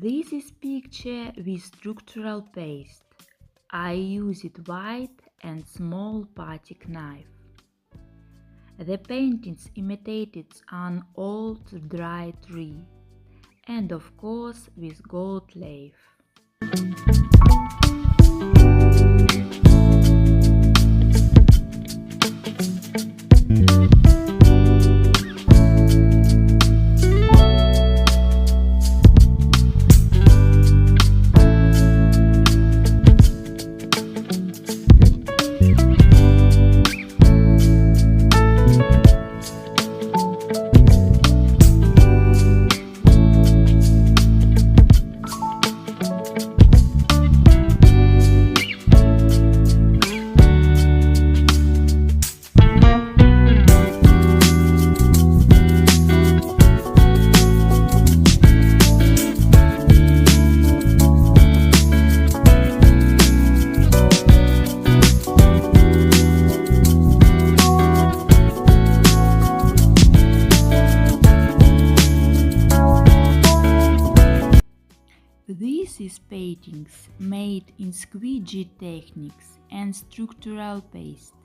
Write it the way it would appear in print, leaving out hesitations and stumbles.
This is picture with structural paste. I used white and small batik knife. The paintings imitated an old dry tree, and of course with gold leaf. This is paintings made in squeegee techniques and structural paste.